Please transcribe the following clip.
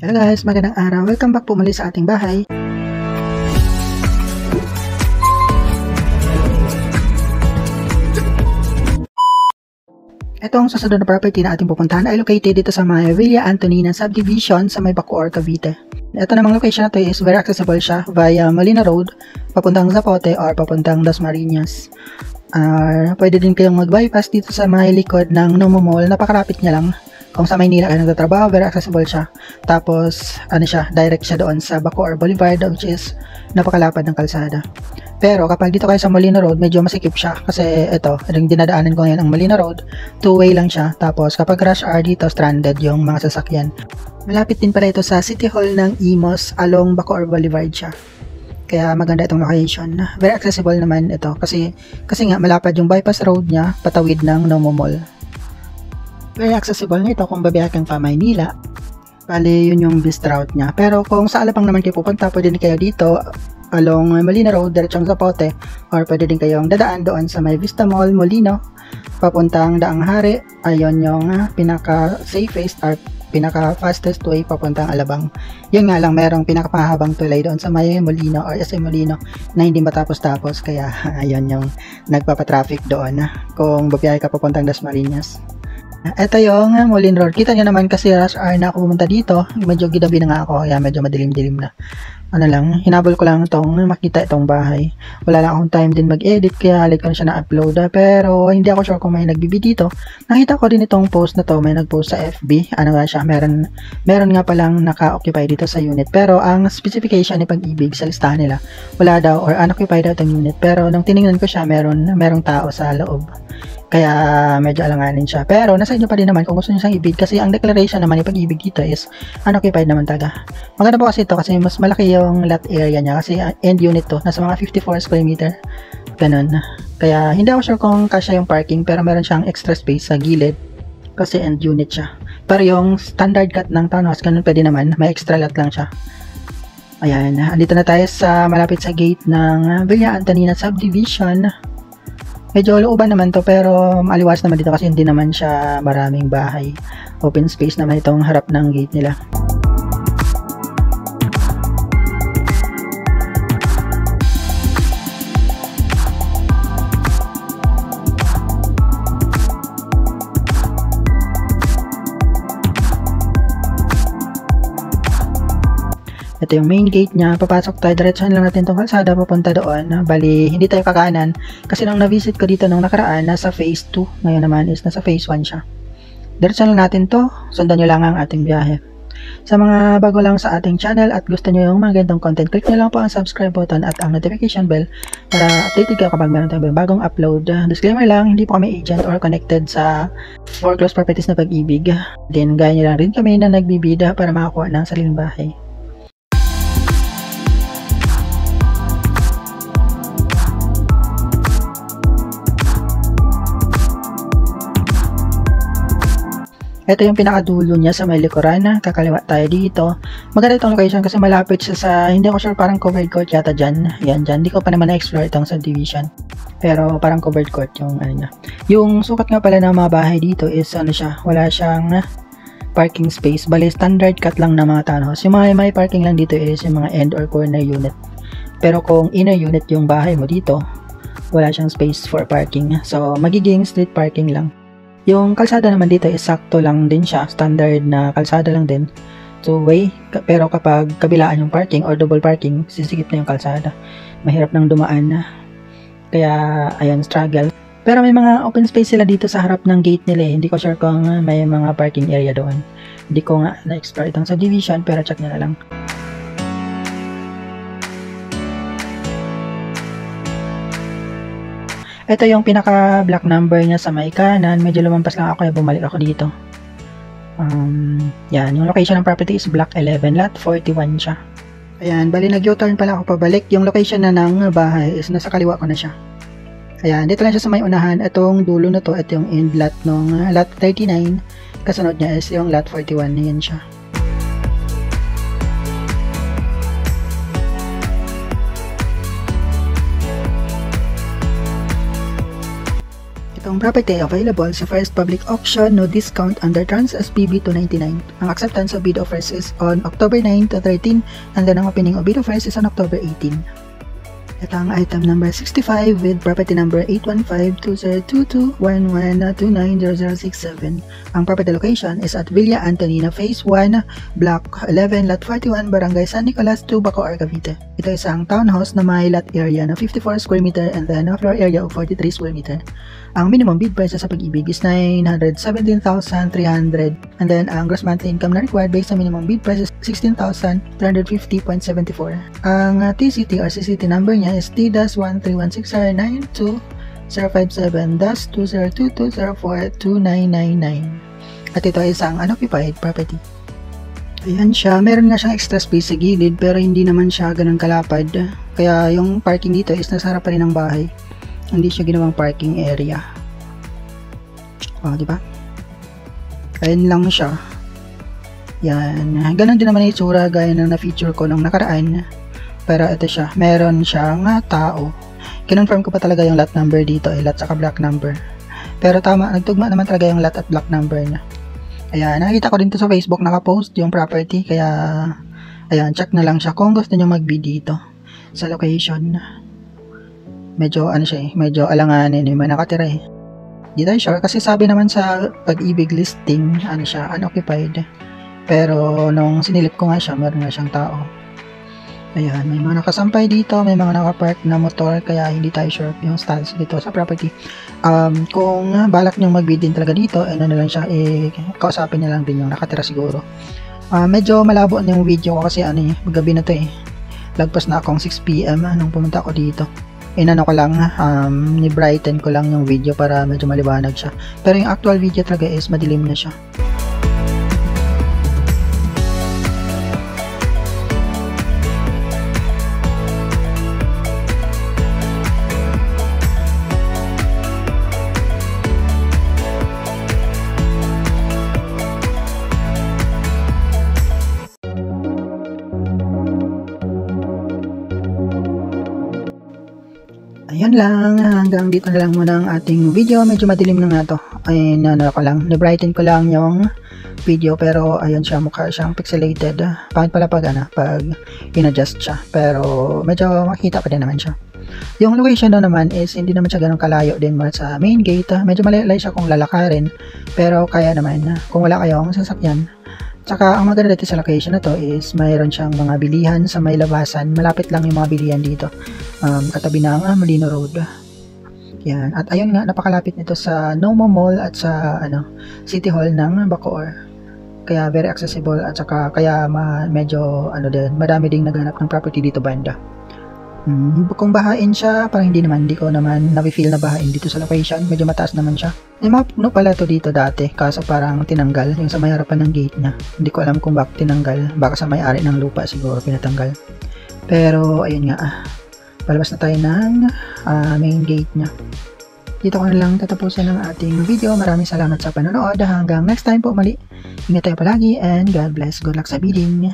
Hello guys, magandang araw. Welcome back po muli sa ating bahay. Itong susunod na property na ating pupuntahan ay located dito sa may Villa Antonina Subdivision sa may Bacoor, Cavite. Ito namang location na to is very accessible siya via Molina Road, papuntang Zapote or papuntang Dasmariñas. Pwede din kayong mag-bypass dito sa may likod ng Nomo Mall, napakalapit niya lang. Kung sa Maynila kayo nagtatrabaho, very accessible siya. Tapos, direct siya doon sa Bacoor Boulevard, which is napakalapad ng kalsada. Pero kapag dito kayo sa Molina Road, medyo masikip siya. Kasi ito, yung dinadaanan ko ngayon ang Molina Road, two-way lang siya. Tapos kapag rush hour dito, stranded yung mga sasakyan. Malapit din pala ito sa City Hall ng Imus, along Bacoor Boulevard siya. Kaya maganda itong location. Very accessible naman ito. Kasi nga, malapad yung bypass road niya, patawid ng Nomo Mall. Very accessible nito kung babiyaking pa Maynila. Bali, yun yung best route niya. Pero kung sa Alabang naman kayo pupunta, pwede din kayo dito along Molina Road, diretsong Zapote. Or pwede din kayong dadaan doon sa may Vista Mall, Molino, papuntang Daang Hari. Ayun yung pinaka-safest or pinaka-fastest way papuntang Alabang. Yun nga lang, merong pinaka-mahabang tulay doon sa may Molino or SM Molino na hindi matapos-tapos. Kaya ayun yung nagpapatraffic doon kung babiyahe ka papuntang Dasmariñas. Ito yung Molina Road. Kita nyo naman kasi rush hour na ako pumunta dito. Medyo gidabi na nga ako. Kaya medyo madilim-dilim na. Hinabol ko lang makita itong bahay. Wala lang akong time din mag-edit. Kaya halit ko na siya na-upload. Pero hindi ako sure kung may nagbibi dito. Nakita ko din itong post na to. May nag-post sa FB. Meron nga palang naka-occupy dito sa unit. Pero ang specification ni Pag-ibig sa listahan nila, wala daw or unoccupied daw itong unit. Pero nung tinignan ko siya, merong tao sa loob. Kaya medyo alanganin siya. Pero nasa inyo pa din naman kung gusto nyo siyang i-bid. Kasi ang declaration naman ni Pag-ibig dito is unoccupied naman taga. Maganda po kasi ito kasi mas malaki yung lot area niya. Kasi end unit to. Nasa mga 54 square meter. Ganun. Kaya hindi ako sure kung kasya yung parking. Pero meron siyang extra space sa gilid. Kasi end unit siya. Pero yung standard cut ng townhouse, ganun pwede naman. May extra lot lang siya. Ayan. Andito na tayo sa malapit sa gate ng Villa Antonina Subdivision. Medyo looban naman to pero maliwas naman dito kasi hindi naman siya maraming bahay. Open space naman itong harap ng gate nila. Ito yung main gate niya. Papasok tayo. Diretsahan lang natin itong kalsada papunta doon. Bali, hindi tayo kakanan. Kasi nung na-visit ko dito nung nakaraan, nasa phase 2. Ngayon naman is nasa phase 1 siya. Diretsahan lang natin to. Sundan nyo lang ang ating biyahe. Sa mga bago lang sa ating channel at gusto nyo yung mga gandong content, click nyo lang po ang subscribe button at ang notification bell para updated kayo kapag meron tayong bagong upload. Disclaimer lang, hindi po kami agent or connected sa foreclosed properties na Pag-ibig. Then, gaya nyo lang rin kami na nagbibida para makakuha ng sariling bahay. Ito yung pinakadulo niya sa may likuran. Kakaliwa tayo dito. Maganda itong location kasi malapit siya sa, hindi ako sure, parang covered court yata dyan. Yan dyan. Hindi ko pa naman na-explore itong subdivision. Pero parang covered court yung ano niya. Yung sukat nga pala ng mga bahay dito is wala siyang parking space. Bali, standard cut lang ng mga townhouse. Yung mga may parking lang dito is yung mga end or corner unit. Pero kung inner unit yung bahay mo dito, wala siyang space for parking. So, magiging street parking lang. Yung kalsada naman dito is sakto lang din siya, standard na kalsada lang din, two-way, pero kapag kabilaan yung parking or double parking, sisikip na yung kalsada, mahirap nang dumaan na, kaya ayan, struggle. Pero may mga open space sila dito sa harap ng gate nila. Hindi ko sure kung may mga parking area doon, hindi ko nga na-explore itong subdivision, pero check nyo na lang. Ito yung pinaka black number niya sa may kanan. Medyo lumampas lang ako kaya bumalik ako dito. Yan, yung location ng property is block 11, lot 41 siya. Ayan, bali nag-U-turn pala ako pabalik. Yung location na ng bahay is nasa kaliwa ko na siya. Ayan, dito lang siya sa may unahan. Itong dulo na to, ito yung end lot ng lot 39. Kasunod niya is yung lot 41. Ayan siya. Itong property available sa first public auction, no discount under Trans SPB 299. Ang acceptance of bid offers is on October 9 to 13 and then ang opening of bid offers is on October 18. Ito ang item number 65 with property number 815-2022-1129-0067. Ang property location is at Villa Antonina Phase 1, Block 11, Lot 41, Barangay San Nicolas, 2, Bacoor, Cavite. Ito is ang townhouse na may lot area na 54 square meter and then a floor area of 43 square meter. Ang minimum bid price sa Pag-ibig is 917,300 and then ang gross monthly income na required based sa minimum bid price is 16,350.74. Ang TCT or CCT number niya is T-1316092-057-2022-042999 at ito ay isang unoccupied property. Ayan siya, meron nga siyang extra space sa gilid pero hindi naman siya ganun kalapad kaya yung parking dito is nasa harap pa rin ng bahay, hindi siya ginawang parking area. Diba? Ayan lang siya. Yan, ganun din naman yung itsura gaya ng na-feature ko nung nakaraan. Pero ito siya, meron siyang tao. Kinonfirm ko pa talaga yung lot number dito, lot saka block number. Pero tama, nagtugma naman talaga yung lot at block number niya. Ayan, nakikita ko din to sa Facebook, nakapost yung property. Kaya, ayan, check na lang siya kung gusto nyo mag-bid dito sa location. Medyo, ano siya medyo alanganin, may nakatira Di tayo sure, kasi sabi naman sa Pag-ibig listing, ano siya, unoccupied. Pero nung sinilip ko nga siya, meron nga siyang tao. Ayan, may mga nakasampay dito, may mga nakapark na motor, kaya hindi tayo sure yung status dito sa property. Kung balak nyo mag-bid din talaga dito, ano na lang siya, kausapin niya lang din yung nakatira siguro. Medyo malabo na yung video ko kasi gabi na to Lagpas na akong 6 PM nung pumunta ako dito. Inano ko lang, ni brighten ko lang yung video para medyo maliwanag siya. Pero yung actual video talaga is madilim na siya. Ayan lang, hanggang dito na lang muna ang ating video. Medyo madilim na nga to. Ayun, ni-brighten ko lang yung video pero ayun siya, mukha siyang pixelated. Pangit pala pag in-adjust siya. Pero medyo makita pa din naman siya. Yung location na naman is hindi naman siya ganun kalayo din sa main gate. Medyo malayo siya kung lalakarin. Pero kaya naman kung wala kayong sasakyan. Tsaka ang maganda dito sa location na to is mayroon siyang mga bilihan sa may labasan. Malapit lang yung mga bilihan dito. Katabi ng Molino Road. Yan. At ayun nga, napakalapit nito sa Nomo Mall at sa City Hall ng Bacoor. Kaya very accessible at saka kaya medyo madami ding naghanap ng property dito banda. Kung bahain siya, parang hindi ko naman na-feel na bahain dito sa location. Medyo mataas naman siya. May mga puno pala to dito dati, kaso parang tinanggal yung sa may harapan ng gate niya. Hindi ko alam kung bakit tinanggal. Baka sa may-ari ng lupa siguro pinatanggal. Pero ayun nga, palabas na tayo ng main gate niya. Dito ko na lang tatapusin ang ating video. Maraming salamat sa panonood. Hanggang next time po muli. Ingat tayo palagi and God bless. Good luck sa bidding.